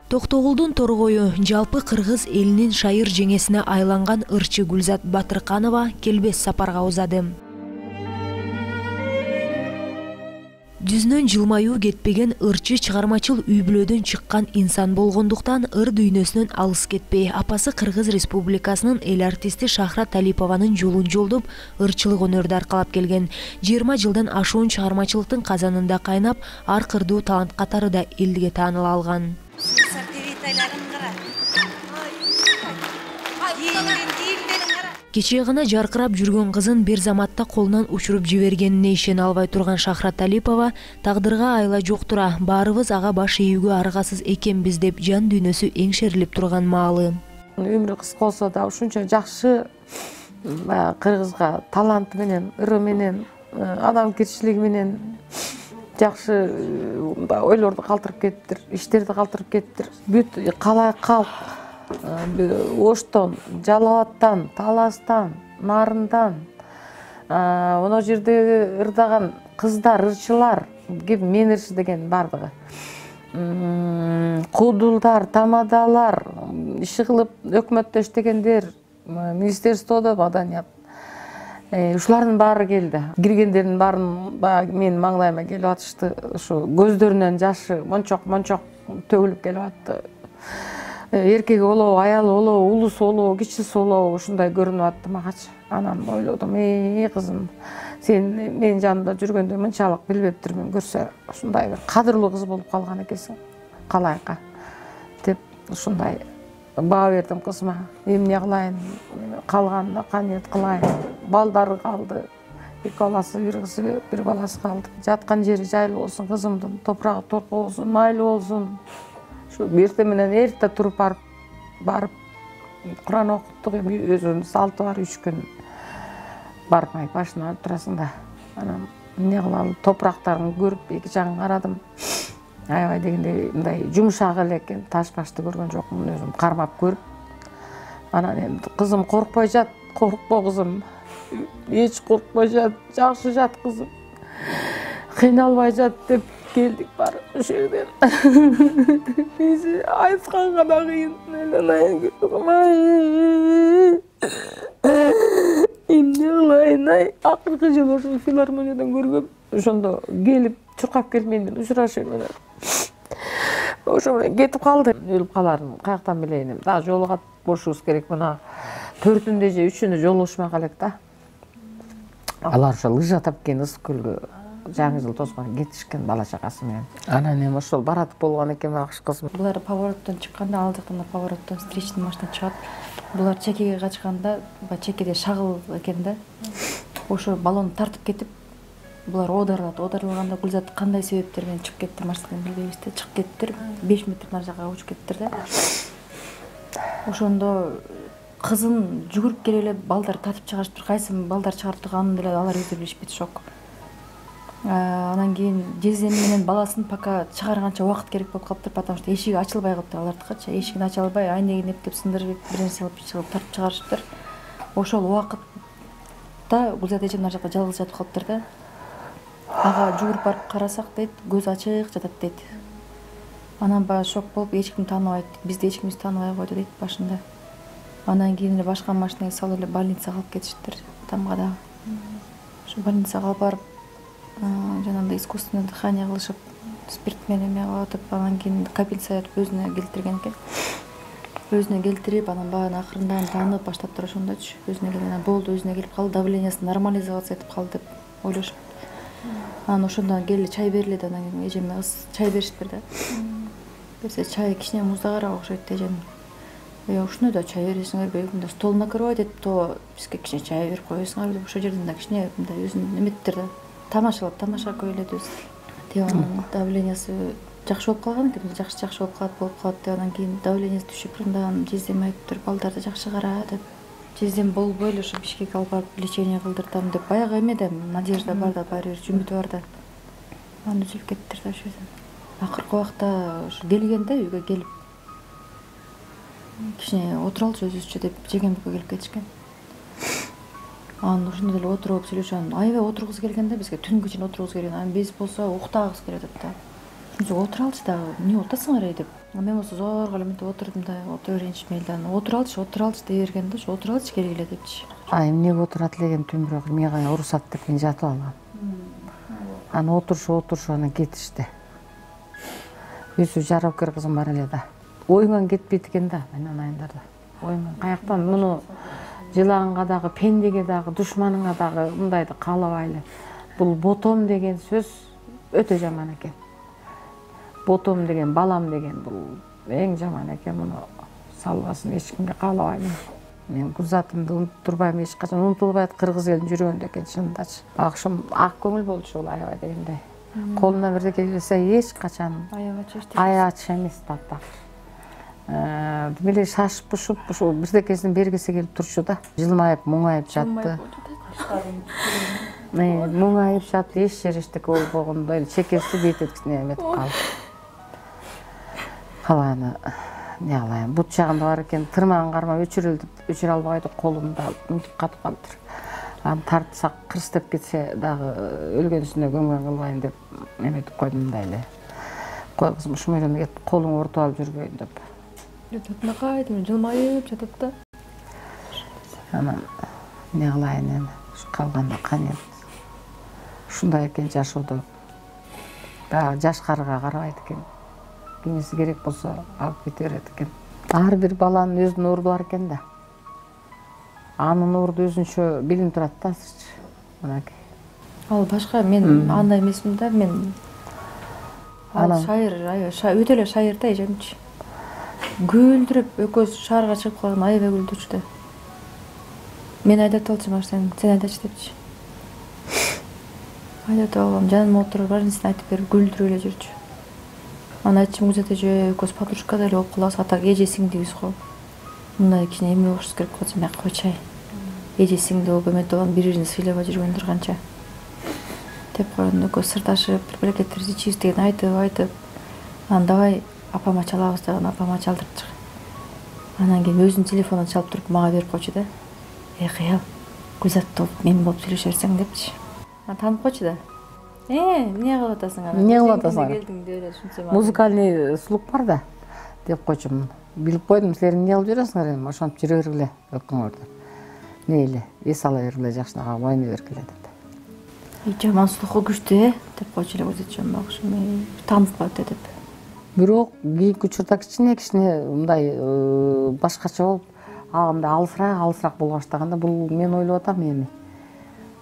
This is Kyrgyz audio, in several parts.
Токтогулдун торгою жалпы кыргыз элинин шайыр жеңесине айланган ырчы Гүлзат Батырканова келбес сапарга узады. Жүзүнөн жылмаюу кетпеген ырчы чыгармачыл үй-бүлөдөн чыккан инсан болгондуктан ыр дүйнөсүнөн алыс кетпей, апасы Кыргыз Республикасынын эл артисти Шахрат Талипованын жолун жолдоп, ырчылык өнөрдү аркалап келген. 20 жылдан ашуун чыгармачылыктын казанында кайнап, ар кырдуу талант катары да элге тааныла алган. Кечээ гана жаркырап жүргөн кызын бир заматта колунан учуруп жибергенине ишене албай турган Шахрат Талипова тагдырга айла жоктура, баарыбыз ага баш ийүүгө аргасыз экенбиз деп жан дүйнөсү эңшерилип турган маалы. Өмүрү кыска болсо да ушунча жакшы кыргызга таланты менен, ыры менен, адамгерчилиги менен жакшы ойлорду калтырып кетиптир, иштерди калтырып кетиптир. Бүт калай калк Оштон, Жалалаттан, Таластан, Нарындан, ono жердеги ырдаган кыздар, ырчылар, мен ырчы деген бардыгы. Куудулдар, тамадалар, иши кылып өкмөттө иштегендер, министерстводо маданият. Ушулардын баары келди. Киргендердин баарын менин маңдайыма келип атышты. Ушу көздөрүнөн жашы мончок төгүлүп келип атты. Эркеги болобу, аялы болобу, улусу болобу, кичиси болобу ушундай көрүнүп атты магачы. Анан ойлодум, кызым, сен менин жанымда жүргөндө мынчалык билбептирмин, көрсө ушундай бир кадырлуу кыз болуп калган экенсиң, калайка деп ушундай баа бердим кызыма. Эмне кылайын, калганына канет кылайын. Балдары калды, 2 баласы, бир кызы, 1 баласы калды. Жаткан жери жайлуу болсун кызымдын, топурагы торко болсун, майлуу болсун. Эрте менен эрте туруп барып Куран окуттук, эми өзүнүн салты бар, 3 күн бармай башына алып турасың да. Анан эмне кылалы, топурактарын көрүп 2 жагын карадым. Аябай дегенде мындай жумшак эле экен, таш башты көргөн жокмун, өзүм кармап көрүп. Анан эми кызым коркпой жат, коркпо кызым. Эч коркпой жат, жакшы жат кызым. Кыйналбай жат деп келдик бар ошол жерден. Биз айтканга да кыйын. Эмне кылайын, акыркы жылы ошо филармониядан көргөм. Ошондо келип, чуркап келип менен учурашып менен. Ошо менен кетип калды. Өлүп каларын каяктан билейин. Дагы жолугат болушубуз керек. Мына 4-үндө же 3-үндө жолугушмак элек да. Алар ошо лыжа тапкен ысык көлгө жаңы жыл тозгон кетишкен бала чакасы менен. Анан эми ошол баратып болгон экен акш кызым. Булар повороттон чыкканда, ал жактан повороттон встречный машина чыгат. Булар чекеге качканда, чекеде шагыл экен да. Ошо баллон тартып кетип, булар оодарылганда Гүлзат кандай себептер менен чыгып кетти машинадан билбейбиз да. Чыгып кеттир, 5 метр нары жакка учуп кеттир да. Ошондо кызын жүгүрүп келип эле балдар татып чыгарыптыр. Кайсы балдар чыгарып турганын деле алар өзү билишпейт, шок. Анан кийин жездем менен баласын пока чыгарганча убакыт керек болуп калыптыр, потому что эшиги ачылбай калыптыр алардыкычы. Эшигин ача албай, айнегин эптеп сындырып, бир нерсе кылып чыгып тартып чыгарышыптыр. Ошол убакытта Гүлзат эжем нары жакта жалгыз жатып калыптыр да. Ага жүгүрүп барып карасак дейт, көз ачык жатат дейт. Анан баягы шок болуп, эчким тааныбайт, бизди эчкимиз тааныбай койду дейт башында. Анан кийин эле башка машинага салып эле больницага алып кетиштир, Тамгадагы. Ошо больницага алып барып, жанагындай искусственное дыхание кылышып, спирт менен эме кылып атып, анан кийин капельница айтып өзүнө келтирген экен. Өзүнө келтирип, анан баягы акырында таанып баштаптыр ошондочу. Өзүнө келген, болду, өзүнө келип калды, давлениясы нормализоваться этип калды деп ойлошуп. Анан ошондон келди, чай берилди, анан кийин эжеме чай беришиптир да. Берсе чай кичине муздагыраак окшойт да эжем. Ушуну да чай бересиңерби, мындай стол накрывать этип, то бизге кичине чай берип коесуңарбы деп ошол жерден да кичине мындай өзүн эметтир да. Тамаша көйлөдү. Деп анан давлениясы жакшы болуп калган экен, жакшы болуп калат деп анан кийин давлениясы түшүп, андан жездем айтыптыр, балдарды жакшы кара деп. Жездем болбой эле ошо Бишкекке алып барып лечение кылдыртам деп, баягы эме надежда бар да, баары бир үмүт бар да. Анан үзүлүп кеттир да ошо жерден. Акыркы убакта ошо келгенде үйгө келип, кичине отуралычы өзүбүзчө деп жеңембикке келип кетишкен. Анан ошондо эле отуруп сүйлөшөм. Аябай отургусу келгенде бизге түнгү чейин отургусу келген. Анан биз болсо уктагыбыз келип атат да. Отура алчы дагы, эмне отасың арай деп. Мен болсо зорго эле мынтип отурдум да, отура берейинчи мейли да. Отура алчы дей берген да, отура алчы керек эле депчи. Эмнеге отурат элеген түнбүрөк мага уруксат деп мен жатып алгам. Анан отурушу анан кетишти. Өзү жарабкер кызым бар эле да. Оюңан кетпейт экен да, мен айындарда. Оюңан каяктан муну жылаганга дагы, пендеге дагы, душманыңа дагы мындайды каалабайлы. Бул ботом деген сөз өтө жаман экен. Ботом деген, балам деген бул эң жаман экен. Муну салбасын эч кимге каалабайм. Мен кузатымды унуттурбайм, эч качан унутулбайт кыргыз элинин жүрөгүндө экен чындачы. Акшым ак көңүл болчу ул аябай дегендей. Колунан бирдеке келсе эч качан аябачы эмес таптак. Демеле шашып пушуп бирдекесин бергиси келип турчу да. Жылмайып, муңайып жатты. Муңайып жатты, эч жери эчтеке болбогондой эле чекеси бетине эметип калды. Калганы не кылайын, бут жагында бар экен, тырмагын кармап өчүрө албай атып колумда мынтип катып калыптыр. Аны тартсак кырс деп кетсе дагы өлгөнүсүнө көмгөн кылбайын деп эметип койдум мындай эле. Кой кызым ушул менен кетип колуң ортуп алып жүрбөйүн деп. Кайтып жылмайып жатат да. Анан не кылайын эми, ушу калганда канет. Ушундай экен жашоодо. Баягы жаш карыга карабайт экен. Кимиси керек болсо алып кете берет экен. Ар бир баланын өзүнүн ууру бар экен да. Анын ууру өзүнчө билинип турат да азырчы. Мынакей. Ал башка, мен андай эмесмин да, мен ал шайыр, өтө эле шайыр да эжемчи. Гүлдүрүп экөөбүз шаарга чыгып калган аябай күлдүрчү да. Мен айдап алчым, сен айдачы депчи. Айдап алгам, жаныма отуруп, баарын айтып берип гүлдүрүп эле жүрчү. Анан айтчым, Гүлзат эже, экөөбүз подружкадай эле болуп калабыз, атак эже сиңдибиз го. Мындай кичине эме болушубуз керек болчу, мен койчай. Эже сиңди болуп эметип алып бири-бирин сыйлабай жүргөндөр канча. Деп койгондо экөөбүз сырдашып, бир пакеттерибизди ичибиз деген айтып, анан давай апама чалабыз деген, апама чалдырчы. Анан кийин өзүнүн телефонун чалып туруп мага берип койчу да. Кыял, Гүлзат мен болуп сүйлөшө берсең депчи. Анан таанып койчу да. Эмне кылып атасың анан? Эмне кылып атасың? Келдиң деп эле түшүнсөм. Музыкальный слух бар да, деп койчумун. Билип койдум, силер эмне кылып жүрөсүңөр эми, ошентип жүрө бергиле өкүңөрдү. Мейли, эс ала бергиле, жакшынакай ойной бергиле деп. Жаман слуху күчтүү, деп койчу эле Гүлзатчан багышым, таанып коет деп. Бирок кийинки учурда кичине мындай башкача болуп, мындай алысыраак боло баштаганда, бул мен ойлоп атам эми.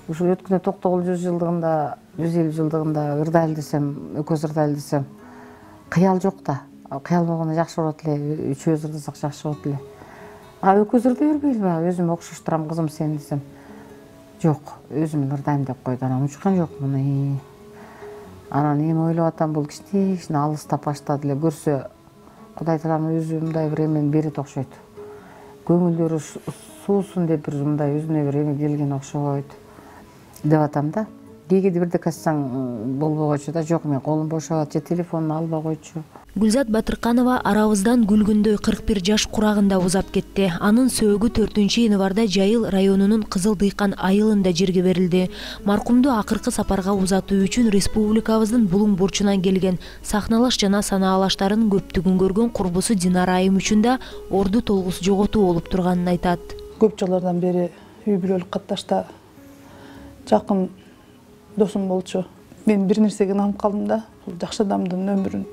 Ушу өткөн 99 жылдыгында, 150 жылдыгында ырдайлы десем, экөөбүз ырдайлы десем, кыял жок да. Кыял болгондо жакшы болот эле, үчөөбүз ырдасак жакшы болот эле. Экөөбүз ырдай бербейлиби? Өзүм окшоштурам кызым сени десем. Жок, өзүм ырдайм деп койду. Анан учкан жок муну. Анан эми ойлоп атам, бул кичине алыстап баштады эле. Көрсө, Кудай Тааланын өзү мындай бир эмени берет окшойт. Көңүлдөрү суусун деп бир мындай өзүнө бир эме келген окшойт деп атам да. Кээде бирдеке айтсаң болбогойчу да, жок мен колум бошобот, же телефонун албай койчу. Гүлзат Батырканова арабыздан күлгүндөй 41 жаш курагында узап кетти. Анын сөөгү 4-январда Жайыл районунун Кызыл Дыйкан айылында жерге берилди. Маркумду акыркы сапарга узатуу үчүн республикабыздын булуң бурчунан келген сахналаш жана санаалаштарын көптүгүн көргөн курбусу Динара айым үчүн да орду толгус жоготуу болуп турганын айтат. Көп жылдардан бери үй бүлөлүк катташта жакын досум болчу. Мен бир нерсеге инанып калдым да, бул жакшы адамдын өмүрүн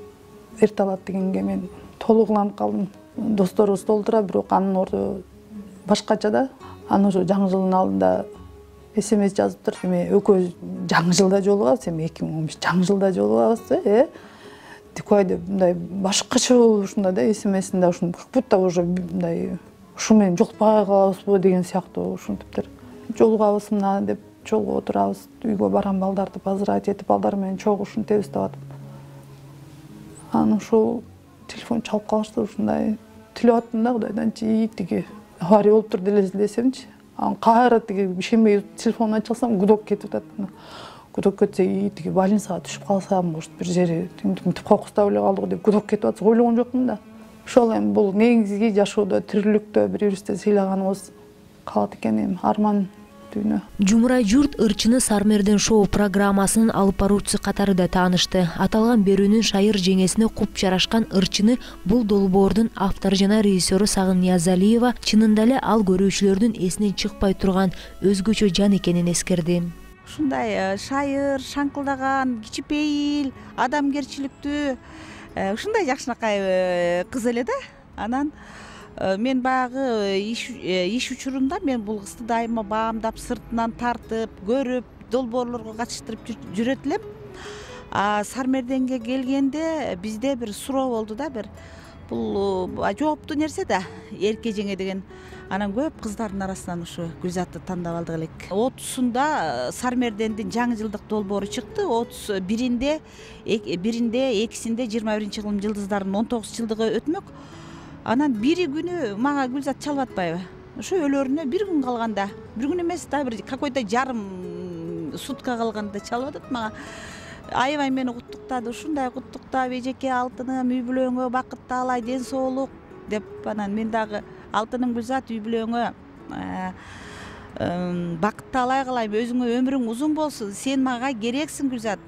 эрте алат дегенге мен толук инанып калдым. Досторубуз толтура, бирок анын орду башкача да. Анан ошо жаңы жылдын алдында СМС жазыптыр. Эми экөөбүз жаңы жылда жолугабыз, эми 2015 жаңы жылда жолугабыз, Тикой деп мындай башкача болуп ушундай да, СМСинде ушун как будто уже мындай ушу менен жолукпай калабызбы деген сыяктуу ушинтиптир. Жолугабыз мына деп чогуу отурабыз, үйгө барам балдарды поздравить этип, балдар менен чогуу ушинтебиз деп атып. Анан ушул телефон чалып калышты, ушундай тилеп аттым да, Кудайдан тиги авария болуптур десемчи. Анан кайра тиги ишенбей телефонун ачалсам, гудок кетип атат. Гудок кетсе, тиги больницага түшүп калсам, может бир жери тинтип кокустап эле калдык деп гудок кетип атса ойлогон жокмун да. Ошол эми бул негизги жашоодо, тирүүлүктө бири-бирибизди сыйлаганыбыз калат экен, эми арман дүйнө. Жумурай журт ырчыны Сармерден шоу программасынын алып баруучусу катары да таанышты. Аталган берүүнүн шайыр жеңесине куп жарашкан ырчыны бул долбоордун автору жана режиссеру Сагын Ниязалиева чынында эле ал көрүүчүлөрдүн эсинен чыкпай турган өзгөчө жан экенин эскерди. Ушундай шайыр, шаңкылдаган, кичипейил, адамгерчиликтүү, ушундай жакшынакай кыз эле да. Анан мен баягы иш учурунда мен бул кызды дайыма баамдап, сыртынан тартып, көрүп, долбоорлорго катыштырып жүрөт элем. Сармерденге келгенде бизде бир суроо болду да, бул жооптуу нерсе да, эрке жеңе деген. Анан көп кыздардын арасынан ушу Гүлзатты тандап алдык элек. 30-сунда Сармердендин жаңы жылдык долбоору чыкты. 31-inde, 2-синде 21-кылым жылдыздардын 19 жылдыгы өтмөк. Анан бири күнү мага Гүлзат чалып атпайбы? Ошо өлөрүнө бир күн калганда, бир күн эмес да, бир какой-то жарым сутка калганда чалып атат мага. Аябай мени куттуктады, ушундай куттуктап, эжеке алтыным, үй бүлөңө бакыт таалай, ден соолук деп. Анан мен дагы алтыным Гүлзат, үй бүлөңө бакыт таалай кылайм, өзүңө өмүрүң узун болсун, сен мага керексиң Гүлзат.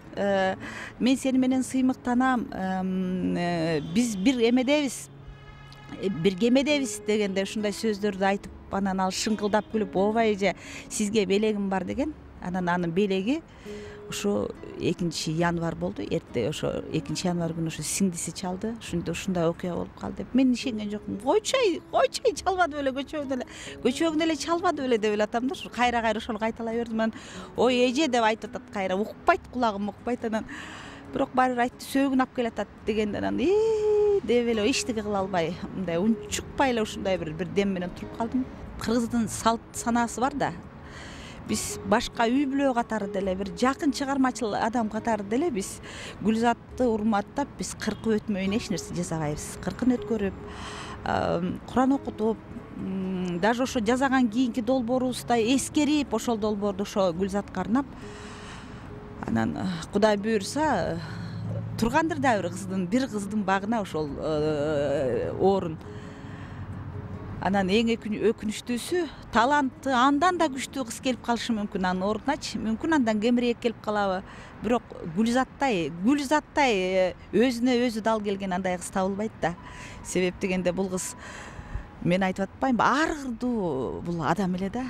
Мен сени менен сыймыктанам, биз бир эмедебиз, бир кемедебиз дегенде ушундай сөздөрдү айтып, анан ал шыңкылдап күлүп, ооба эже, сизге белегим бар деген. Анан анын белеги ошо 2-январь болду. Эрте ошо 2-январь күнү ошо сиңдиси чалды. Ушундай окуя болуп калды деп. Мен ишенген жокмун. Койчой чалбады беле, көчөгүн эле чалбады беле деп элатам да. Кайра ошону кайталай бердим. Анан ой эже деп айтып атат кайра. Укпайт, кулагым укпайт. Анан бирок баары айтты, сөөгүн алып келатат дегенде анан деп эле эчтеке кыла албай, мындай унчукпай эле ушундай бир дем менен туруп калдым. Кыргыздын салт санаасы бар да. Биз башка үй бүлө катары деле, бир жакын чыгармачыл адам катары деле биз Гүлзатты урматтап, биз 40 өтмөйүн эч нерсе жасабайбыз. 40-ын өткөрүп, Куран окутуп, даже ошо жасаган кийинки долбоорубузда эскерип, ошол долбоорду ошо Гүлзатка арнап, анан Кудай буйрса, тургандыр да бир кыздын багына ошол орун. Анан эң өкүнүчтүүсү, талантты андан да күчтүү кыз келип калышы мүмкүн анын ордуначы. Мүмкүн андан кемирээк келип калабы. Бирок Гүлзаттай өзүнө өзү дал келген андай кыз табылбайт да. Себеп дегенде бул кыз, мен айтып атпаймынбы, ар кырдуу бул адам эле да.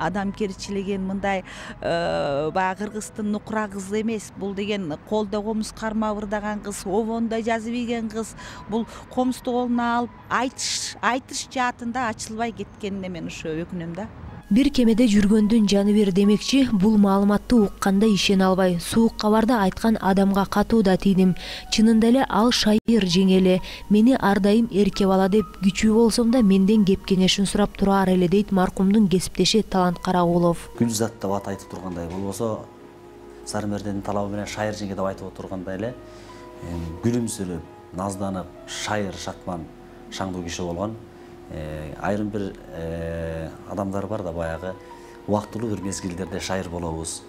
Адамгерчилигин мындай баягы кыргыздын нукура кызы эмес. Бул деген колдо комуз карма ырдаган кыз, обондо жазып ийген кыз. Бул комузду колуна алып айтыш жаатында ачылбай кеткенине мен ошо өкүнөм да. Бир кемеде жүргөндүн жаны бир демекчи, бул маалыматты укканда ишене албай, суук кабарда айткан адамга катуу да тийдим. Чынында эле ал шайыр жеңеле, мени ар дайым эрке бала деп күчүү болсом да менден кеп кеңешин сурап турар эле дейт маркумдун кесиптеши Талант Карагулов. Гүлзат деп ат айтып тургандай болбосо, Сармердендин талабы менен шайыр жеңе деп айтып тургандай эле, күлүмсүрөп, назданып, шайыр шатман, шаңдуу киши болгон. Айрым бир адамдар бар да, баягы убактылуу бир мезгилдерде шайыр болобуз.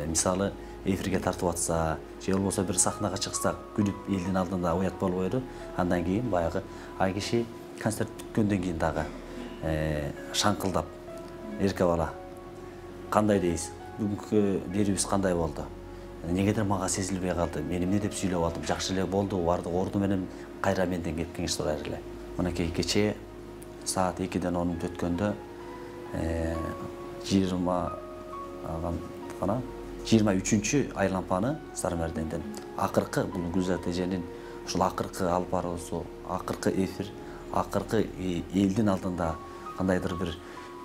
Мисалы эфирге тартып атса, же болбосо бир сахнага чыксак, күлүп элдин алдында уят болбойду. Андан кийин баягы ай киши концерт бүткөндөн кийин дагы шаңкылдап, эрке бала, кандай дейсиз? Бүгүнкү берүүбүз кандай болду? Негедир мага сезилбей калды? Мен эмне деп сүйлөп алдым? Жакшы эле болду, бардык орду менен кайра менден кеп кеңеш сурар эле. Мынакей кечээ саат 2-ден 10 мүнөт өткөндө 23-чү айлампаны Сармерденден акыркы, бул Гүлзат эженин ушул акыркы алып баруусу, акыркы эфир, акыркы элдин алдында кандайдыр бир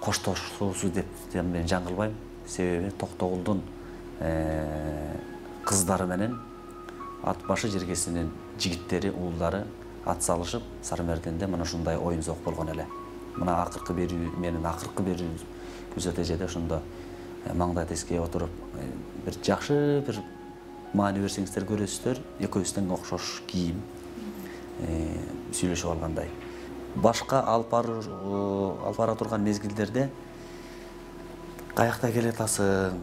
коштошуусу деп мен жаңылбайм. Себеби Токтогулдун кыздары менен ат башы жергесинин жигиттери, уулдары ат салышып, Сармерденде мына ушундай оюн зок болгон эле. Мына акыркы берүү, менин акыркы берүү Гүлзат эжеде ошондо маңдай тескей отуруп, бир жакшы бир маани берсеңиздер көрөсүздөр, экөөбүздөн окшош кийим сүйлөшүп алгандай. Башка алып бара турган мезгилдерде каякта келе атасың,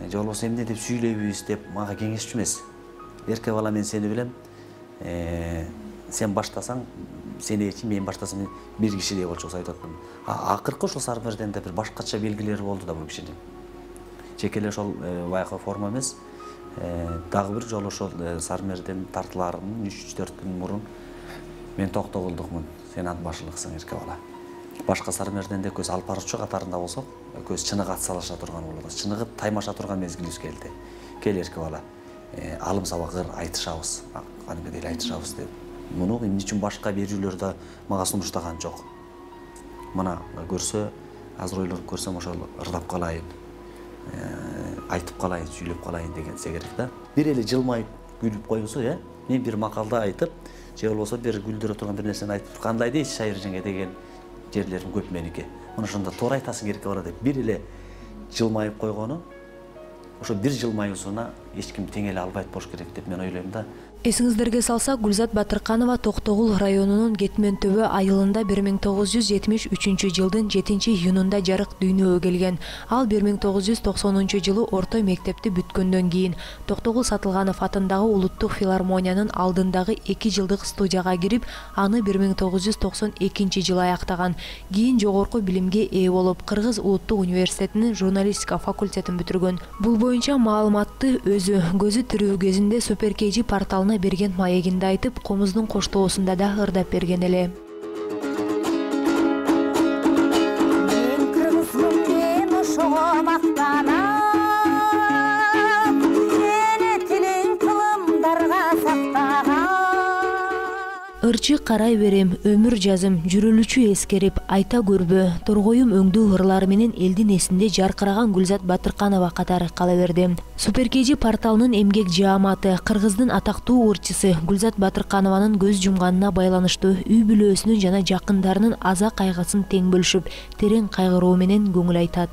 же болбосо эмне деп сүйлөйбүз деп мага кеңешчү эмес. Эрке бала, мен сени билем, сен баштасаң сени эчим, мен баштасам бир кишидей болчубуз айтып атпаймынбы. Акыркы ошол Сарымерденде бир башкача белгилери болду да бул кишинин. Жеке эле ошол баягы форма эмес, дагы бир жолу ошол Сарымерден тартылаарынын 3-4 күн мурун мен токтогулдукмун, сен ат башылыксың эрке бала. Башка Сарымерденде көз алып баруучу катарында болсок, көз чыныгы ат салыша турган болду. Чыныгы таймаша турган мезгилибиз келди. Кел эрке бала, алым сабак айтышабыз, кадимки эле айтышабыз деп. Муну эмне үчүн башка берүүлөр да мага сунуштаган жок. Мына көрсө, азыр ойлоп көрсөм ошол ырдап калайын, айтып калайын, сүйлөп калайын дегенсе керек да. Бир эле жылмайып күлүп коюусу, мен бир макалда айтып, же болбосо бир гүлдөрө турган бир нерсени айтып, кандай дейсиз Шайыр жеңге деген жерлерим көп меники. Мына ошондо туура айтасың керек бара деп бир эле жылмайып койгону, ошо бир жылмаюусуна эч ким тең эле албайт болуш керек деп мен ойлойм да. Эсиңиздерге салсак, Гүлзат Батырканова Токтогул районунун Кетмен төбө айылында 1973 жылдын 7-июнунда жарык дүйнөгө келген. Ал 1990 жылы орто мектепти бүткөндөн кийин Токтогул Сатылганов атындагы Улуттук филармониянын алдындагы 2 жылдык студияга кирип, аны 1992 жылы аяктаган. Кийин жогорку билимге ээ болуп, Кыргыз Улуттук университетинин журналистика факультетин бүтүргөн. Бул боюнча маалыматты өзү көзү тирүү кезинде Суперкейжи порталына берген маегинде айтып, комуздун коштоосунда да ырдап берген эле. Мен кыргызмын, мен ошого мактанам, сени тилиң кылымдарга сактаган. Ырчы карай берем, өмүр жазым, жүрүлүчү эскерип, айта көрбө, торгоюм өңдүү ырлары менен элдин эсинде жаркыраган Гүлзат Батырканова катары кала берди. Суперкейжи порталынын эмгек жааматы, Кыргыздын атактуу ырчысы Гүлзат Батырканованын көз жумганына байланыштуу үй бүлөсүнүн жана жакындарынын аза кайгысын тең бөлүшүп, терең кайгыруу менен көңүл айтат.